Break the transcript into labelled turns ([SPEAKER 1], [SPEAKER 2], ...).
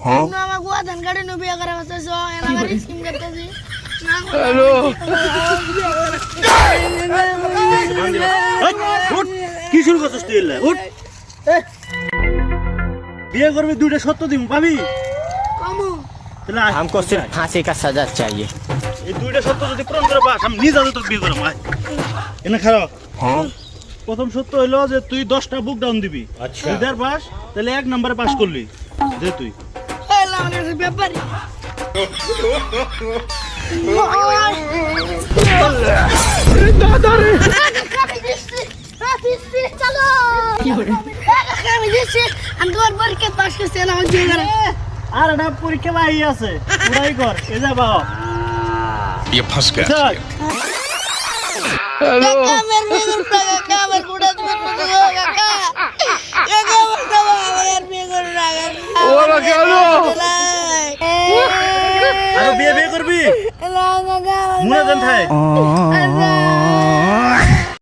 [SPEAKER 1] তুমি আমার গোয়া ধান কাটে নো বিয়ে করা কথা সো এনা আমার স্কিম করতেছি
[SPEAKER 2] হ্যালো
[SPEAKER 3] কি শুরু করছিস তুই এলা উঠ বিয়ে করবি দুইটা সত্য দিম পাবি
[SPEAKER 1] কমু
[SPEAKER 3] তাহলে
[SPEAKER 2] हमको सिर्फ फांसी का सजा चाहिए
[SPEAKER 3] এই দুইটা সত্য যদি পূরণ করে পাস আমি নিজে তোর বিয়ে করবো আয় এনে খারাপ প্রথম সত্য হইলো যে তুই 10টা বুক ডাউন দিবি
[SPEAKER 2] আচ্ছা।
[SPEAKER 3] তুই দেড় পাস তাহলে 1 নম্বরে পাস করলি যে তুই
[SPEAKER 1] এলা আমার ব্যাপারী দাদা রে চলো কি হরে আমি দিছি আমি তোর পরীক্ষা পাস করছি না আমি বিয়ে করে
[SPEAKER 3] আর এটা পরীক্ষা ভাই আছে পুরাই কর এ যা বাবা
[SPEAKER 4] ये फंस गया
[SPEAKER 2] हेलो
[SPEAKER 1] কাকা মের বিয়ে করতে কাকা আমার বুড়া তুমি কাকা কাকা বলতো আমার বিয়ে করে না
[SPEAKER 2] ওরা কেন
[SPEAKER 3] আর বিয়ে করবি
[SPEAKER 1] এলা কাকা
[SPEAKER 3] মুনা দেন থাই